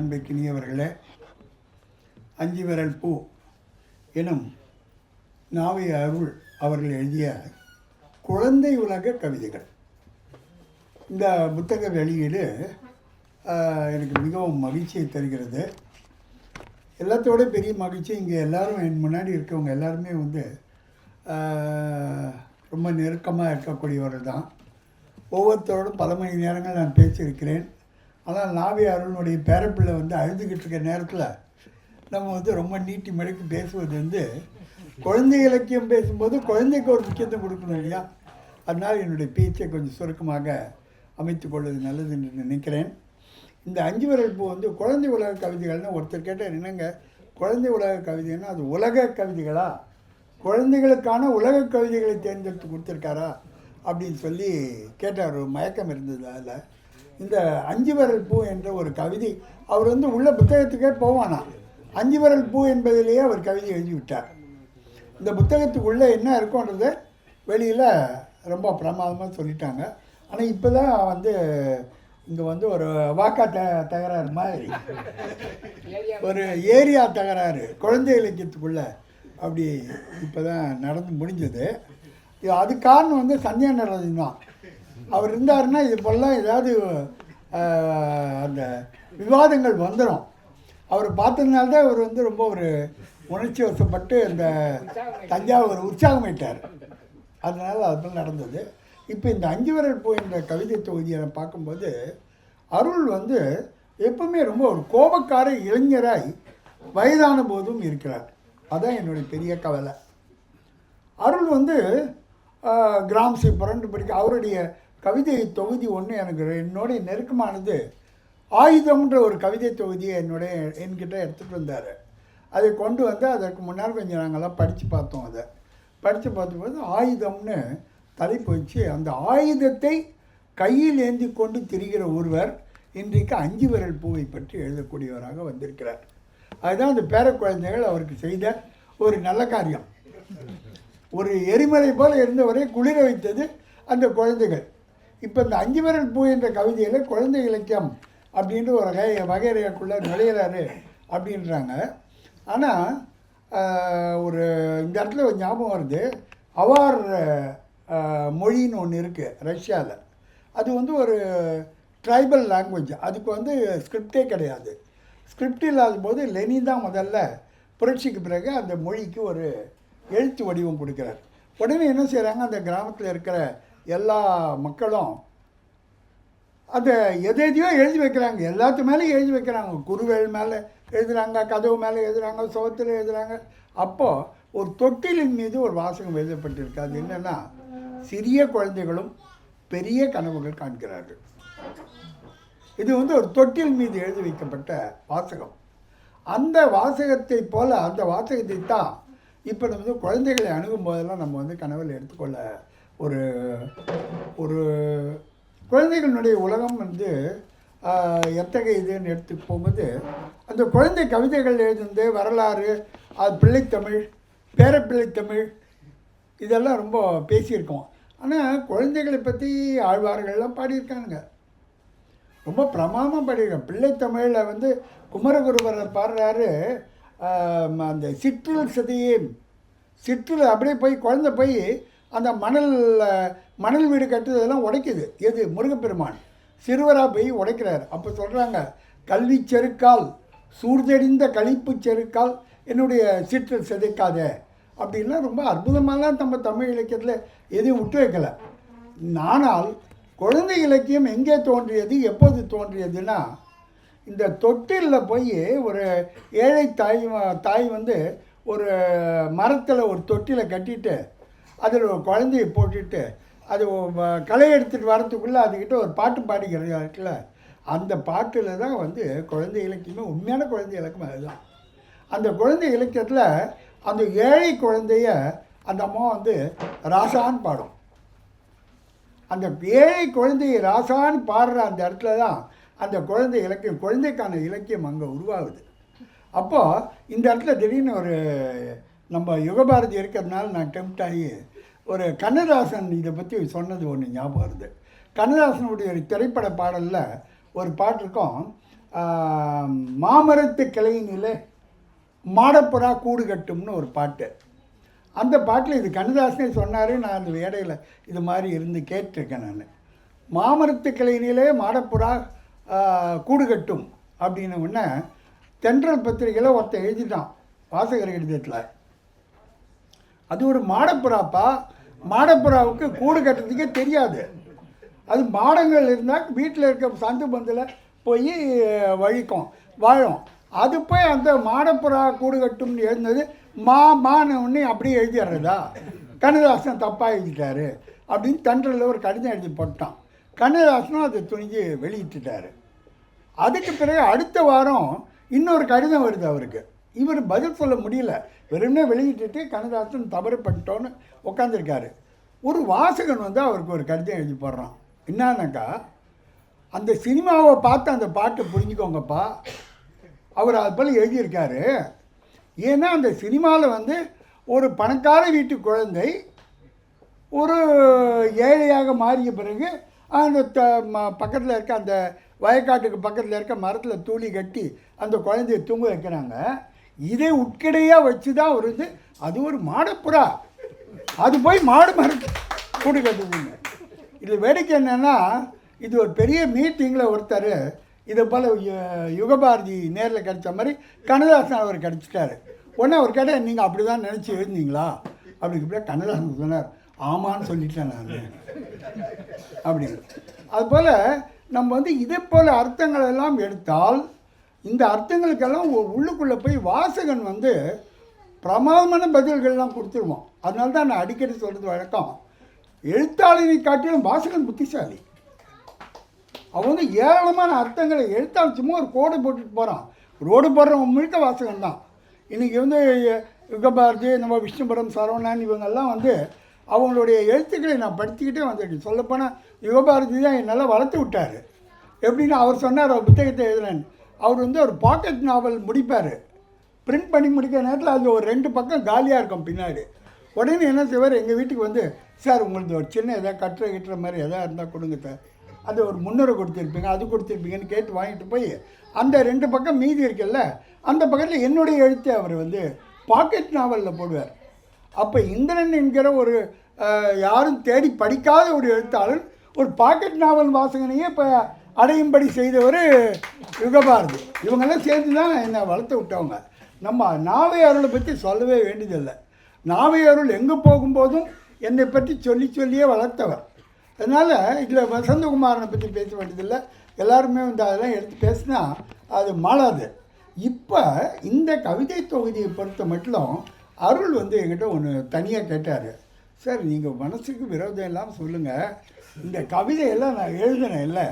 அன்பிற்கினியவர்களே, அஞ்சு விரல் பூ எனும் நாவை அருள் அவர்கள் எழுதிய குழந்தை உலக கவிதைகள். இந்த புத்தக வெளியீடு எனக்கு மிகவும் மகிழ்ச்சியை தருகிறது. எல்லாத்தோட பெரிய மகிழ்ச்சி, இங்கே எல்லோரும் என் முன்னாடி இருக்கவங்க எல்லாருமே ரொம்ப நெருக்கமாக இருக்கக்கூடியவர்கள் தான். ஒவ்வொருத்தரோடும் பல மணி நேரங்கள் நான் பேசியிருக்கிறேன். ஆனால் நாவி அருளுடைய பேரப்பிள்ளை அழுதுகிட்டு இருக்க நேரத்தில் நம்ம ரொம்ப நீட்டி மடக்கி பேசுவது குழந்தை இலக்கியம் பேசும்போது குழந்தைக்கு ஒரு முக்கியத்துவம் கொடுக்கணும் இல்லையா? அதனால் என்னுடைய பேச்சை கொஞ்சம் சுருக்கமாக அமைத்து கொள்வது நல்லது என்று நினைக்கிறேன். இந்த அஞ்சு விரல் பூ குழந்தை உலக கவிதைகள்னு ஒருத்தர் கேட்டால், என்னங்க குழந்தை உலக கவிதைன்னா அது உலக கவிதைகளா, குழந்தைகளுக்கான உலக கவிதைகளை தேர்ந்தெடுத்து கொடுத்துருக்காரா அப்படின்னு சொல்லி கேட்டார். ஒரு மயக்கம் இருந்தது. அதில் இந்த அஞ்சு விரல் பூ என்ற ஒரு கவிதை அவர் உள்ள புத்தகத்துக்கே போவானா, அஞ்சு விரல் பூ என்பதிலேயே அவர் கவிதை எழுதிவிட்டார். இந்த புத்தகத்துக்குள்ளே என்ன இருக்கும்ன்றதை வெளியில் ரொம்ப பிரமாதமாக சொல்லிட்டாங்க. ஆனால் இப்போ தான் இங்கே ஒரு வாக்கா தகராறு மாதிரி, ஒரு ஏரியா தகராறு குழந்தை இலக்கியத்துக்குள்ளே அப்படி இப்போ தான் நடந்து முடிஞ்சது. அது காரணம் சந்தியா நடராஜன் தான். அவர் இருந்தாருன்னா இது போலாம் ஏதாவது அந்த விவாதங்கள் வந்துடும். அவர் பார்த்ததுனால்தான் அவர் ரொம்ப ஒரு உணர்ச்சி வசப்பட்டு அந்த தஞ்சாவூர் உற்சாகமாயிட்டார். அதனால் அது நடந்தது. இப்போ இந்த அஞ்சு விரல் பூ என்ற கவிதை தொகுதியை நான் பார்க்கும்போது அருள் எப்பவுமே ரொம்ப ஒரு கோபக்கார இளைஞராய் வயதான போதும் இருக்கிறார். அதுதான் என்னுடைய பெரிய கவலை. அருள் கிராம்சி புரண்டு படிக்க அவருடைய கவிதை தொகுதி ஒன்று எனக்கு என்னுடைய நெருக்கமானது. ஆயுதம்ன்ற ஒரு கவிதை தொகுதியை என்கிட்ட எடுத்துகிட்டு வந்தார். அதை கொண்டு அதற்கு முன்னால் கொஞ்சம் நாங்கள்லாம் படித்து பார்த்தோம். அதை படித்து பார்த்தபோது ஆயுதம்னு தலைப்பு வச்சு அந்த ஆயுதத்தை கையில் ஏந்தி கொண்டு திரிகிற ஒருவர் இன்றைக்கு அஞ்சு விரல் பூவை பற்றி எழுதக்கூடியவராக வந்திருக்கிறார். அதுதான் அந்த பேர குழந்தைகள் அவருக்கு செய்த ஒரு நல்ல காரியம். ஒரு எரிமலை போல் இருந்தவரை குளிர வைத்தது அந்த குழந்தைகள். இப்போ இந்த அஞ்சு விரல் பூ என்ற கவிதையில் குழந்தை இலக்கியம் அப்படின்ற ஒரு வகையறைக்குள்ளே நுழையிறாரு அப்படின்றாங்க. ஆனால் ஒரு இந்த இடத்துல ஒரு ஞாபகம் வருது. அவார் மொழின்னு ஒன்று இருக்குது ரஷ்யாவில். அது ஒரு ட்ரைபல் லாங்குவேஜ். அதுக்கு ஸ்கிரிப்டே கிடையாது. ஸ்கிரிப்ட் இல்லாத போது லெனின் தான் முதல்ல புரட்சிக்கு பிறகு அந்த மொழிக்கு ஒரு எழுத்து வடிவம் கொடுக்குறார். உடனே என்ன செய்கிறாங்க, அந்த கிராமத்தில் இருக்கிற எல்லா மக்களும் அந்த எதையோ எழுதி வைக்கிறாங்க. எல்லாத்து மேலேயும் எழுதி வைக்கிறாங்க. குருவேல் மேலே எழுதுகிறாங்க, கதவு மேலே எழுதுகிறாங்க, சுவத்தில் எழுதுகிறாங்க. அப்போது ஒரு தொட்டிலின் மீது ஒரு வாசகம் எழுதப்பட்டிருக்கு. அது என்னென்னா, சிறிய குழந்தைகளும் பெரிய கனவுகள் காண்கிறார்கள். இது ஒரு தொட்டில் மீது எழுதி வைக்கப்பட்ட வாசகம். அந்த வாசகத்தை போல் அந்த வாசகத்தை தான் இப்போ நம்ம குழந்தைகளை அணுகும் போதெல்லாம் நம்ம கனவில் எடுத்துக்கொள்ள ஒரு ஒரு குழந்தைகளுடைய உலகம் எத்தகைய இதுன்னு எடுத்து போகும்போது அந்த குழந்தை கவிதைகள் எழுதுந்து வரலாறு, அது பிள்ளைத்தமிழ், பேரப்பிள்ளைத்தமிழ் இதெல்லாம் ரொம்ப பேசியிருக்கோம். ஆனால் குழந்தைகளை பற்றி ஆழ்வார்கள்லாம் பாடியிருக்கானுங்க. ரொம்ப பிரமாதமாக பாடியிருக்காங்க. பிள்ளைத்தமிழில் குமரகுருவரர் பாடுறாரு, அந்த சிற்றில் சதியேன், சிற்றில் அப்படியே போய் குழந்தை போய் அந்த மணல் வீடு கட்டுறதெல்லாம் உடைக்குது. எது? முருகப்பெருமான் சிறுவராக போய் உடைக்கிறார். அப்போ சொல்கிறாங்க, கல்வி செருக்கால் சூர்தெறிந்த கழிப்பு செருக்கால் என்னுடைய சிற்றில் சிதைக்காத அப்படின்லாம் ரொம்ப அற்புதமாலாம் நம்ம தமிழ் இலக்கியத்தில் எதையும் விட்டு வைக்கலை. ஆனால் குழந்தை இலக்கியம் எங்கே தோன்றியது, எப்போது தோன்றியதுன்னா, இந்த தொட்டிலில் போய் ஒரு ஏழை தாய் ஒரு மரத்தில் ஒரு தொட்டிலை கட்டிட்டு அதில் ஒரு குழந்தையை போட்டுட்டு அது களை எடுத்துகிட்டு வரத்துக்குள்ளே அதுக்கிட்ட ஒரு பாட்டு பாடிக்கிறது இருக்குல்ல, அந்த பாட்டில் தான் குழந்தை இலக்கியமே உண்மையான குழந்தை இலக்கியம். அதுதான் அந்த குழந்தை இலக்கியத்தில் அந்த ஏழை குழந்தைய அந்த அம்மா ராசான்னு பாடும். அந்த ஏழை குழந்தையை ராசான்னு பாடுற அந்த இடத்துல தான் அந்த குழந்தை இலக்கியம், குழந்தைக்கான இலக்கியம் அங்கே உருவாகுது. அப்போது இந்த இடத்துல திடீர்னு ஒரு நம்ம யுகபாரதி இருக்கிறதுனால நான் டெம்ப்ட் ஆகி ஒரு கண்ணதாசன் இதை பற்றி சொன்னது ஒன்று ஞாபகம் வருது. கண்ணதாசனுடைய ஒரு திரைப்பட பாடலில் ஒரு பாட்டு இருக்கும், மாமரத்து கிளையினிலே மாடப்புறா கூடு கட்டும்னு ஒரு பாட்டு. அந்த பாட்டில் இது கண்ணதாசனே சொன்னார். நான் அந்த இடையில இது மாதிரி இருந்து கேட்டிருக்கேன். நான் மாமரத்து கிளையினிலே மாடப்புறா கூடு கட்டும் அப்படின்னு உடனே தென்றல் பத்திரிகையில் ஒருத்தன் எழுதிட்டான் வாசகர் எழுதியத்தில். அது ஒரு மாடப்புறாப்பா, மாடப்புறாவுக்கு கூடு கட்டுறதுக்கே தெரியாது. அது மாடங்கள் இருந்தால் வீட்டில் இருக்க சந்து பந்தில் போய் வழிக்கும் வாழும். அது போய் அந்த மாடப்புறா கூடு கட்டும்னு எழுந்தது மான்னு ஒன்று அப்படியே எழுதிடுறதா? கண்ணதாசன் தப்பாக எழுதிட்டாரு அப்படின்னு தென்றலில் ஒரு கடிதம் எழுதி போட்டான். கண்ணதாசனும் அதை துணிஞ்சு வெளியிட்டுட்டார். அதுக்கு பிறகு அடுத்த வாரம் இன்னொரு கடிதம் வருது அவருக்கு. இவர் பதில் சொல்ல முடியல, வெறும்னே வெளியிட்டுட்டு கண்ணதாசன் தவறு பண்ணிட்டோன்னு உட்காந்துருக்காரு. ஒரு வாசகன் வந்து அவருக்கு ஒரு கடிதம் எழுதி போடுறான். என்னன்னாக்கா, அந்த சினிமாவை பார்த்து அந்த பாட்டை புரிஞ்சுக்கோங்கப்பா, அவர் அது போல் எழுதியிருக்காரு. ஏன்னா அந்த சினிமாவில் வந்து ஒரு பணக்கார வீட்டு குழந்தை ஒரு ஏழையாக மாறிய பிறகு அந்த பக்கத்தில் இருக்க அந்த வயக்காட்டுக்கு பக்கத்தில் இருக்க மரத்தில் தூளி கட்டி அந்த குழந்தைய தூங்க வைக்கிறாங்க. இதை உட்கிடையாக வச்சு தான் வருது. அது ஒரு மாடப்புறா, அது போய் மாடு மரத்து கூடு கட்டுதுங்க. இது வேடிக்கை என்னென்னா, இது ஒரு பெரிய மீட்டிங்கில் ஒருத்தர் இதை போல் யுகபாரதி நேரில் கிடச்ச மாதிரி கண்ணதாசன் அவர் கிடச்சிட்டாரு. உடனே அவர் கேட்டால் நீங்கள் அப்படி தான் நினச்சி எழுதினீங்களா அப்படி கண்ணதாசன் சொன்னார். ஆமான்னு சொல்லிட்டேன் நான் அப்படின்னு. அதுபோல் நம்ம வந்து இதே போல் அர்த்தங்கள் எல்லாம் எடுத்தால் இந்த அர்த்தங்களுக்கெல்லாம் உள்ளுக்குள்ளே போய் வாசகன் வந்து பிரமாதமான பதில்கள்லாம் கொடுத்துருவோம். அதனால தான் நான் அடிக்கடி சொல்கிறது வழக்கம், எழுத்தாளனை காட்டிலும் வாசகன் புத்திசாலி. அவன் வந்து ஏராளமான அர்த்தங்களை எழுத்தாளர் சும்மா ஒரு கோடை போட்டுட்டு போகிறான். ரோடு போடுறவன் முழுக்க வாசகன் தான். இன்றைக்கி வந்து யுகபாரதி, நம்ம விஷ்ணுபுரம், சரவணன் இவங்கெல்லாம் வந்து அவங்களுடைய எழுத்துக்களை நான் படிச்சுக்கிட்டே வந்துருக்கேன். சொல்லப்போனால் யுகபாரதி தான் என்னால் வளர்த்து விட்டார். எப்படின்னா அவர் சொன்னார், அவர் புத்தகத்தை எழுதுனேன். அவர் வந்து ஒரு பாக்கெட் நாவல் முடிப்பார். பிரிண்ட் பண்ணி முடிக்கிற நேரத்தில் அது ஒரு 2 பக்கம் காலியாக இருக்கும் பின்னாடி. உடனே என்ன செய்வார், எங்கள் வீட்டுக்கு வந்து, சார் உங்களுக்கு ஒரு சின்ன எதாவது கட்டுற மாதிரி எதாவது இருந்தால் கொடுங்க சார், அது ஒரு 300 கொடுத்துருப்பீங்க, அது கொடுத்துருப்பீங்கன்னு கேட்டு வாங்கிட்டு போய் அந்த 2 பக்கம் மீதி இருக்குல்ல அந்த பக்கத்தில் என்னுடைய எழுத்தை அவர் வந்து பாக்கெட் நாவலில் போடுவார். அப்போ இந்திரன் என்கிற ஒரு யாரும் தேடி படிக்காத ஒரு எழுத்தாளர் ஒரு பாக்கெட் நாவல் வாசகனையே இப்போ அடையும்படி செய்தவர் யுகபாரதி. இவங்கெல்லாம் சேர்ந்து தான் என்னை வளர்த்து விட்டவங்க. நம்ம நாவை அருளை பற்றி சொல்லவே வேண்டியதில்லை. நாவை அருள் எங்கே போகும்போதும் என்னை பற்றி சொல்லியே வளர்த்தவர். அதனால் இதில் வசந்தகுமாரனை பற்றி பேச வேண்டியதில்லை. எல்லாருமே வந்து அதெல்லாம் எடுத்து பேசினா அது மாளாது. இப்போ இந்த கவிதை தொகுதியை பொறுத்த மட்டும் அருள் வந்து என்கிட்ட ஒன்று தனியாக கேட்டார். சார், நீங்கள் மனசுக்கு விரோதம் எல்லாம் சொல்லுங்கள், இந்த கவிதையெல்லாம் நான் எழுதினேன் இல்லை,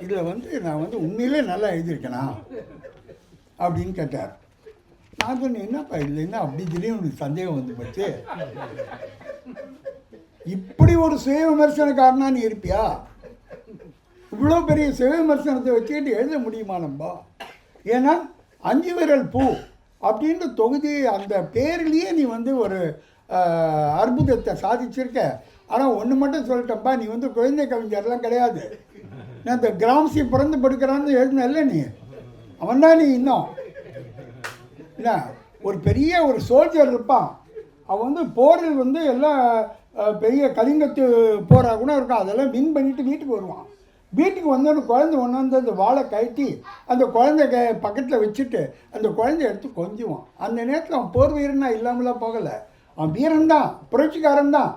இதில் வந்து நான் வந்து உண்மையிலே நல்லா எழுதியிருக்கேனா அப்படின்னு கேட்டார். நான் சொன்னேன், என்னப்பா இதில் என்ன அப்படி திடீர்னு சந்தேகம் வந்து போச்சு, இப்படி ஒரு சுய விமர்சனக்காரனா நீ இருப்பியா? இவ்வளோ பெரிய சுய விமர்சனத்தை வச்சுக்கிட்டு எழுத முடியுமா நம்பா? ஏன்னா 5 விரல் பூ அப்படின்ற தொகுதி அந்த பேர்லேயே நீ வந்து ஒரு அற்புதத்தை சாதிச்சிருக்க. ஆனால் ஒன்று மட்டும் சொல்லிட்டப்பா, நீ வந்து குழந்தை கவிஞர்லாம் கிடையாது. நான் இந்த கிராம்சி பிறந்து படுக்கிறான்னு எழுதினல்ல நீ, அவன் தான் நீ. இன்னும் என்ன, ஒரு பெரிய ஒரு சோல்ஜர் இருப்பான், அவன் வந்து போரில் வந்து எல்லாம் பெரிய கலிங்கத்து போராக கூட இருக்கும், அதெல்லாம் வின் பண்ணிவிட்டு வீட்டுக்கு வருவான். வீட்டுக்கு வந்தோன்னு குழந்தை ஒன்று வந்து அந்த வாழை கட்டி அந்த குழந்தை பக்கத்தில் வச்சுட்டு அந்த குழந்தைய எடுத்து கொஞ்சுவான். அந்த நேரத்தில் அவன் போர் வீரனா இல்லாமலாம் போகலை, அவன் வீரன்தான், புரட்சிக்காரன் தான்.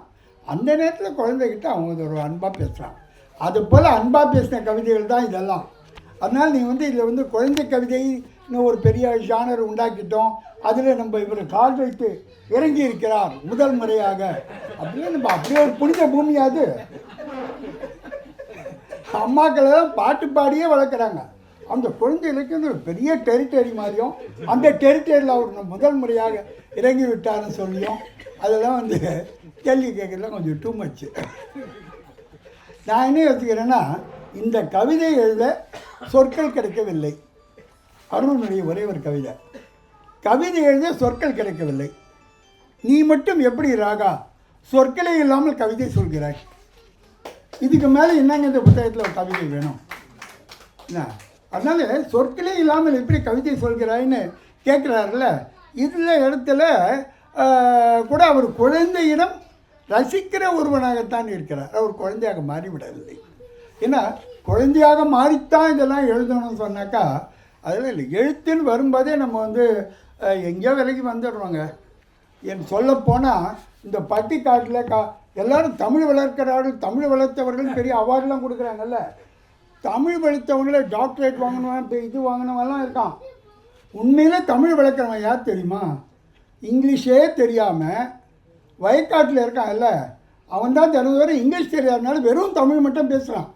அந்த நேரத்தில் குழந்தைகிட்ட அவங்க ஒரு அன்பாக பேசுகிறான். அது போல் அன்பாக பேசின கவிதைகள் தான் இதெல்லாம். அதனால் நீ வந்து இதில் வந்து குழந்தை கவிதைன்னு ஒரு பெரிய ஜானர் உண்டாக்கிட்டோம், அதில் நம்ம இவர் கால் வைத்து இறங்கி இருக்கிறார் முதல் முறையாக அப்படின்னு நம்ம அப்படியே ஒரு புனித பூமியாது. அம்மாக்களை தான் பாட்டு பாடியே வளர்க்குறாங்க. அந்த குழந்தைகளுக்கு வந்து ஒரு பெரிய டெரிட்டரி மாதிரியும் அந்த டெரிட்டரியில் அவர் முதல் முறையாக இறங்கி விட்டார்னு சொல்லியும் அதெல்லாம் வந்து கேள்வி கேட்கறதுலாம் கொஞ்சம் டூ மச்சு. நான் என்ன யோசிக்கிறேன்னா, இந்த கவிதை எழுத சொற்கள் கிடைக்கவில்லை. அருணுடைய ஒரே ஒரு கவிதை, கவிதை எழுத சொற்கள் கிடைக்கவில்லை. நீ மட்டும் எப்படி ராகா சொற்களே இல்லாமல் கவிதை சொல்கிறாய்? இதுக்கு மேலே என்னங்க இந்த புத்தகத்தில் ஒரு கவிதை வேணும்? என்ன அதனால் சொற்களே இல்லாமல் எப்படி கவிதை சொல்கிறாய்ன்னு கேட்குறாருல, இதில் இடத்துல கூட அவர் குழந்தையிடம் ரசிக்கிற ஒருவனாகத்தான் இருக்கிறார். அவர் குழந்தையாக மாறிவிடவில்லை. ஏன்னா குழந்தையாக மாறித்தான் இதெல்லாம் எழுதணும்னு சொன்னாக்கா அதில் இல்லை. எழுத்துன்னு வரும்போதே நம்ம வந்து எங்கேயோ விலைக்கு வந்துடுறோங்க. என் சொல்லப்போனால் இந்த பட்டிக்காட்டில் எல்லோரும் தமிழ் வளர்க்கிறார்கள், தமிழ் வளர்த்தவர்கள் பெரிய அவார்டெலாம் கொடுக்குறாங்கல்ல. தமிழ் வளர்த்தவங்கள டாக்டரேட் வாங்கினவன் இப்போ இது வாங்கினவெல்லாம் இருக்கான். உண்மையில் தமிழ் வளர்க்குறவன் யார் தெரியுமா? இங்கிலீஷே தெரியாமல் வயக்காட்டில் இருக்கான்ல, அவன் தான் தினந்தோற இங்கிலீஷ் தெரியாதனால வெறும் தமிழ் மட்டும் பேசுகிறான்.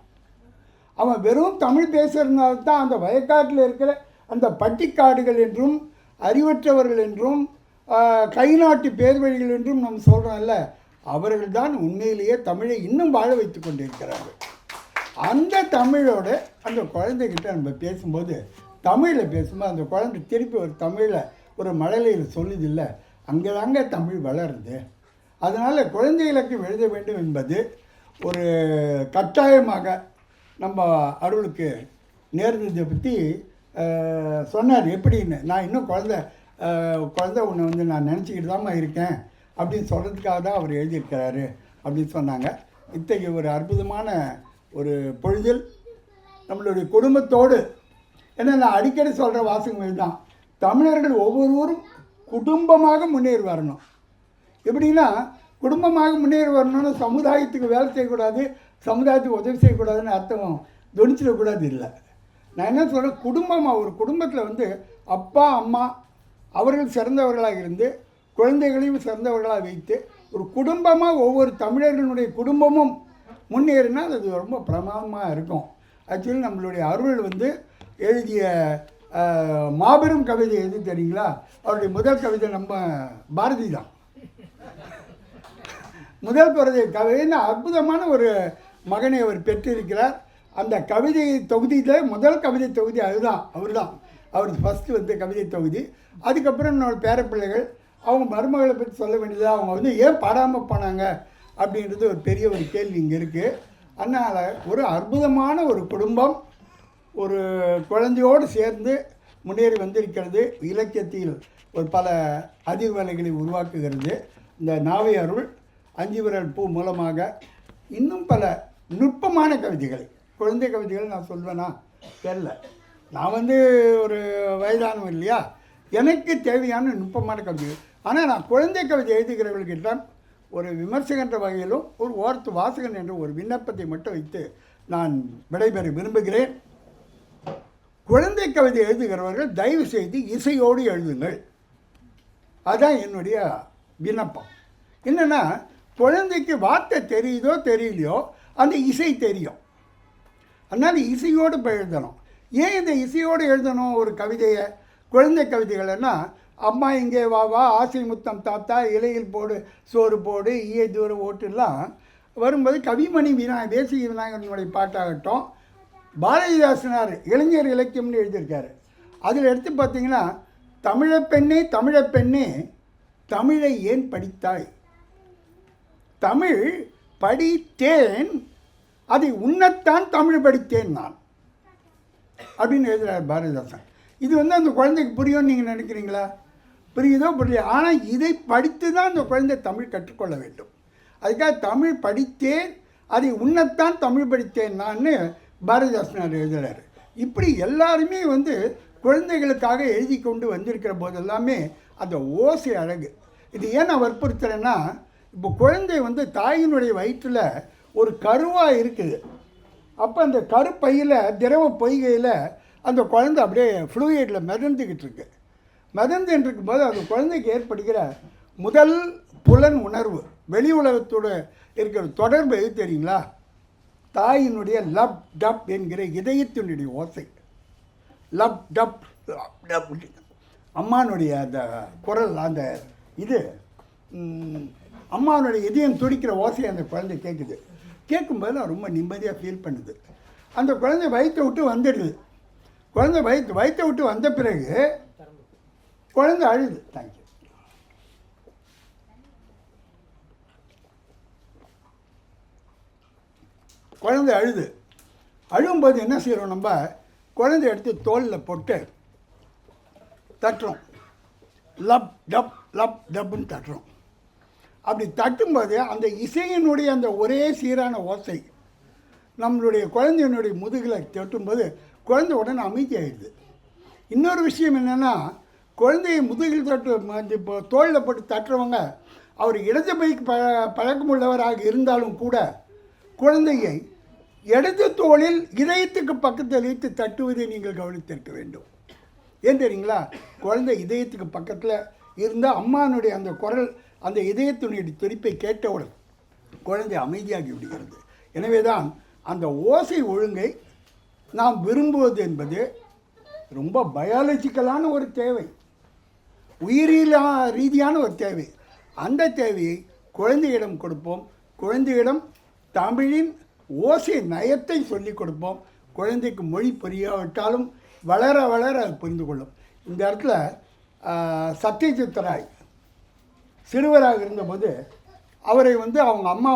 அவன் வெறும் தமிழ் பேசுகிறதுனால தான் அந்த வயக்காட்டில் இருக்கிற அந்த பட்டிக்காடுகள் என்றும் அறிவற்றவர்கள் என்றும் கை நாட்டு பேர்வழிகள் என்றும் நம்ம சொல்கிறோம்ல, அவர்கள் தான் உண்மையிலேயே தமிழை இன்னும் வாழ வைத்து கொண்டிருக்கிறார்கள். அந்த தமிழோட அந்த குழந்தைகிட்ட நம்ம பேசும்போது, தமிழில் பேசும்போது அந்த குழந்தை திருப்பி ஒரு தமிழில் ஒரு மழலையில் சொல்லுதில்லை, அங்கே தாங்க தமிழ் வளருது. அதனால் குழந்தைகளுக்கு எழுத வேண்டும் என்பது ஒரு கட்டாயமாக நம்ம அருளுக்கு நேர்ந்ததை பற்றி சொன்னார். எப்படின்னு, நான் இன்னும் குழந்தை ஒன்று வந்து நான் நினச்சிக்கிட்டு தான் இருக்கேன் அப்படின்னு சொல்கிறதுக்காக தான் அவர் எழுதியிருக்கிறாரு அப்படின்னு சொன்னாங்க. இத்தகைய ஒரு அற்புதமான ஒரு பொழுதில் நம்மளுடைய குடும்பத்தோடு, ஏன்னா நான் அடிக்கடி சொல்கிற வாசகங்கள் தான், தமிழர்கள் ஒவ்வொருவரும் குடும்பமாக முன்னேறி வரணும். எப்படின்னா குடும்பமாக முன்னேறி வரணும்னு சமுதாயத்துக்கு வேலை செய்யக்கூடாது, சமுதாயத்துக்கு உதவி செய்யக்கூடாதுன்னு அர்த்தம் துணிச்சிடக்கூடாது இல்லை. நான் என்ன சொல்கிறேன், குடும்பமாக ஒரு குடும்பத்தில் வந்து அப்பா அம்மா அவர்கள் சிறந்தவர்களாக இருந்து குழந்தைகளையும் சிறந்தவர்களாக வைத்து ஒரு குடும்பமாக ஒவ்வொரு தமிழர்களுடைய குடும்பமும் முன்னேறினால் அது ரொம்ப பிரமாதமாக இருக்கும். ஆக்சுவலி நம்மளுடைய அருள் வந்து எழுதிய மாபெரும் கவிதை எது தெரியுங்களா? அவருடைய முதல் கவிதை நம்ம பாரதி தான். முதல் கவிதைன்னு அற்புதமான ஒரு மகனை அவர் பெற்றிருக்கிறார். அந்த கவிதை தொகுதியில் முதல் கவிதை தொகுதி அதுதான், அவர் ஃபஸ்ட்டு வந்து கவிதை தொகுதி. அதுக்கப்புறம் என்னோட பேரப்பிள்ளைகள் அவங்க மருமகளை பற்றி சொல்ல வேண்டியது, அவங்க வந்து ஏன் பாடாமல் போனாங்க அப்படின்றது ஒரு பெரிய ஒரு கேள்வி இங்கே இருக்குது. அதனால் ஒரு அற்புதமான ஒரு குடும்பம் ஒரு குழந்தையோடு சேர்ந்து முன்னேறி வந்திருக்கிறது. இலக்கியத்தில் ஒரு பல அதிர்வலைகளை உருவாக்குகிறது. இந்த நாவை அருள் 5 விரல் பூ மூலமாக இன்னும் பல நுட்பமான கவிதைகளை, குழந்தை கவிதைகள் நான் சொல்வேனா தெரில, நான் வந்து ஒரு வயதானவன் இல்லையா, எனக்கு தேவையான நுட்பமான கவிதைகள். ஆனால் நான் குழந்தை கவிதை எழுதுகிறவர்கள்கிட்ட ஒரு விமர்சகன்ற வகையிலும் ஒரு ஓர்த்து வாசகன் என்ற ஒரு விண்ணப்பத்தை மட்டும் வைத்து நான் விடைபெற விரும்புகிறேன். குழந்தை கவிதை எழுதுகிறவர்கள் தயவு செய்து இசையோடு எழுதுங்கள். அதுதான் என்னுடைய விண்ணப்பம். என்னென்னா, குழந்தைக்கு வார்த்தை தெரியுதோ தெரியலையோ அந்த இசை தெரியும். அதனால் இசையோடு இப்போ எழுதணும். ஏன் இந்த இசையோடு எழுதணும் ஒரு கவிதையை? குழந்தை கவிதைகள்னா அம்மா இங்கே வா வா, ஆசை முத்தம் தாத்தா, இலையில் போடு சோறு போடு, ஈய தூரம் ஓட்டுலாம் வரும்போது கவிமணி தேசிய விநாயகனுடைய பாட்டாகட்டும், பாரதிதாசனார் இளைஞர் இலக்கியம்னு எழுதியிருக்காரு. அதில் எடுத்து பார்த்தீங்கன்னா, தமிழப்பெண்ணே தமிழப்பெண்ணே தமிழை ஏன் படித்தாய், தமிழ் படித்தேன் அதை உன்னத்தான் தமிழ் படித்தேன் நான் அப்படின்னு எழுதுகிறார் பாரதிதாசன். இது வந்து அந்த குழந்தைக்கு புரியும்னு நீங்கள் நினைக்கிறீங்களா? புரியுதோ புரியல. ஆனால் இதை படித்து தான் அந்த குழந்தை தமிழ் கற்றுக்கொள்ள வேண்டும். அதுக்காக தமிழ் படித்தேன் அதை உன்னத்தான் தமிழ் படித்தேன் நான் பாரதிதாசனார் எழுதுகிறார். இப்படி எல்லாருமே வந்து குழந்தைகளுக்காக எழுதி கொண்டு வந்திருக்கிற போது எல்லாமே அந்த ஓசை அழகு. இது ஏன் நான் வற்புறுத்துறேன்னா, இப்போ குழந்தை வந்து தாயினுடைய வயிற்றில் ஒரு கருவாக இருக்குது. அப்போ அந்த கருப்பையில் திரவ பொய்கையில் அந்த குழந்தை அப்படியே ஃப்ளூயிடில் மிதந்துக்கிட்டு இருக்கு. மிதந்துட்டு இருக்கும்போது அந்த குழந்தைக்கு ஏற்படுகிற முதல் புலன் உணர்வு வெளி உலகத்தோடு இருக்கிற தொடர்பு எது தெரியுங்களா? தாயினுடைய லப் டப் என்கிற இதயத்தினுடைய ஓசை. லப் டப் லப் டப். அம்மானுடைய அந்த குரல், அந்த இது அம்மானுடைய இதயம் துடிக்கிற ஓசை அந்த குழந்தை கேட்குது. கேட்கும்போது நான் ரொம்ப நிம்மதியாக ஃபீல் பண்ணுது. அந்த குழந்தை வயிற்றை விட்டு வந்துடுது. குழந்தை வயிற்றை விட்டு வந்த பிறகு குழந்தை அழுது. தேங்க்யூ. குழந்தை அழும்போது என்ன செய்கிறோம், நம்ம குழந்தை எடுத்து தோளில் போட்டு தட்டுறோம். லப் டப் லப் டப்புன்னு தட்டுறோம். அப்படி தட்டும்போது அந்த இசையினுடைய அந்த ஒரே சீரான ஓசை நம்மளுடைய குழந்தையினுடைய முதுகில் தட்டும்போது குழந்தை உடனே அமைதியாகிடுது. இன்னொரு விஷயம் என்னென்னா, குழந்தையை முதுகில் தட்டு இப்போ தோளில் போட்டு தட்டுறவங்க அவர் இடது பைக்கு பழக்கமுள்ளவராக இருந்தாலும் கூட குழந்தையை இடது தோளில் இதயத்துக்கு பக்கத்தில் வைத்து தட்டுவதை நீங்கள் கவனித்திருக்க வேண்டும். ஏன் தெரியுங்களா? குழந்தை இதயத்துக்கு பக்கத்தில் இருந்தால் அம்மானுடைய அந்த குரல், அந்த இதயத்தினுடைய துடிப்பை கேட்டவுடன் குழந்தை அமைதியாகி விடுகிறது. எனவே தான் அந்த ஓசை ஒழுங்கை நாம் விரும்புவது என்பது ரொம்ப பயாலஜிக்கலான ஒரு தேவை, உயிரியல் ரீதியான ஒரு தேவை. அந்த தேவையை குழந்தையிடம் கொடுப்போம். குழந்தையிடம் தமிழின் ஓசை நயத்தை சொல்லிக் கொடுப்போம். குழந்தைக்கு மொழி புரியாவிட்டாலும் வளர வளர அது புரிந்து கொள்ளும். இந்த இடத்துல சத்யஜித் ராய் சிறுவராக இருந்தபோது அவரை அவங்க அம்மா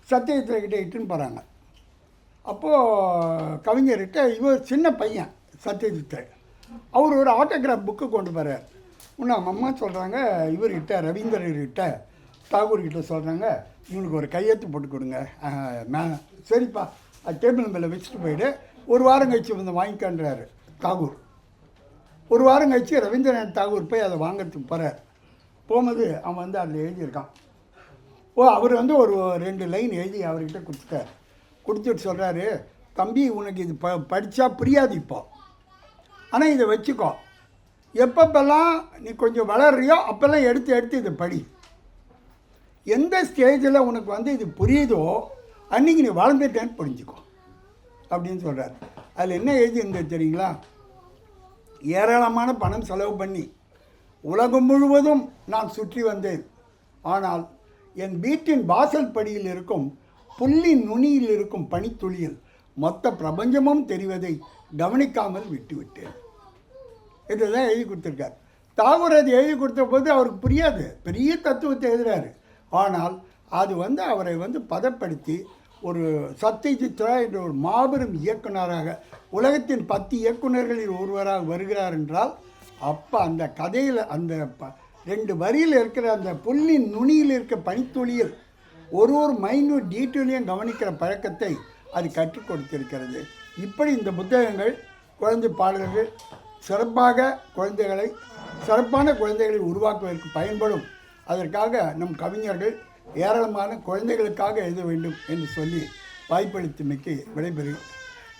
சத்யஜித் ராய்கிட்ட இட்டுன்னு போகிறாங்க. அப்போது கவிஞர்கிட்ட இவர் சின்ன பையன் சத்யஜித் ராய், அவர் ஒரு ஆட்டோகிராஃப் புக்கு கொண்டு போகிறார். ஒன்று அவங்க அம்மா சொல்கிறாங்க, இவர்கிட்ட ரவீந்திரர்கிட்ட தாகூர்கிட்ட சொல்கிறாங்க, இவனுக்கு ஒரு கையெழுத்து போட்டு கொடுங்க. சரிப்பா, அது டேபிள் மேலே வச்சுட்டு போயிடு, ஒரு வாரம் கழிச்சு வாங்கிக்கன்றாரு தாகூர். ஒரு வாரம் கழிச்சு ரவீந்திரநாத் தாகூர் போய் அதை வாங்கிறதுக்கு போகிறார். போகும்போது அவன் அதில் எழுதியிருக்கான். அவர் ஒரு 2 லைன் எழுதி அவர்கிட்ட கொடுத்துட்டார். கொடுத்துட்டு சொல்கிறாரு, தம்பி உனக்கு இது படித்தா புரியாது இப்போ, ஆனால் இதை வச்சுக்கோ, எப்பப்பெல்லாம் நீ கொஞ்சம் வளர்றியோ அப்போல்லாம் எடுத்து எடுத்து இதை படி. எந்த ஸ்டேஜில் உனக்கு இது புரியுதோ அன்றைக்கி நீ வளர்ந்துட்டேன்னு புரிஞ்சுக்கோ அப்படின்னு சொல்கிறார். அதில் என்ன எழுதியிருந்தது தெரியுங்களா? ஏராளமான பணம் செலவு பண்ணி உலகம் முழுவதும் நான் சுற்றி வந்தேன். ஆனால் என் வீட்டின் வாசல் படியில் இருக்கும் புல்லின் நுனியில் இருக்கும் பனித்துளியில் மொத்த பிரபஞ்சமும் தெரிவதை கவனிக்காமல் விட்டுவிட்டேன். இதுதான் எழுதி கொடுத்துருக்கார். தாகூர் அது எழுதி கொடுத்த போது அவருக்கு புரியாது, பெரிய தத்துவத்தை எழுதுகிறாரு. ஆனால் அது அவரை பதப்படுத்தி ஒரு சத்யஜித் ராய் என்ற ஒரு மாபெரும் இயக்குனராக, உலகத்தின் 10 இயக்குநர்களில் ஒருவராக வருகிறார் என்றால், அப்போ அந்த கதையில் அந்த 2 வரியில் இருக்கிற அந்த புல்லின் நுனியில் இருக்க பனித்துளியில் ஒரு மைன்யூட் டீட்டெயிலையும் கவனிக்கிற பழக்கத்தை அது கற்றுக் கொடுத்திருக்கிறது. இப்படி இந்த புத்தகங்கள் குழந்தை பாடல்கள் சிறப்பான குழந்தைகளை உருவாக்குவதற்கு பயன்படும். அதற்காக நம் கவிஞர்கள் ஏராளமான குழந்தைகளுக்காக எழுத வேண்டும் என்று சொல்லி வாய்ப்பளித்தமைக்கு விடைபெறும்.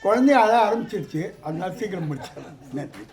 குழந்தை அழ ஆரம்பிச்சிருச்சு, அதனால் சீக்கிரம் முடிச்சிடலாம். நன்றி.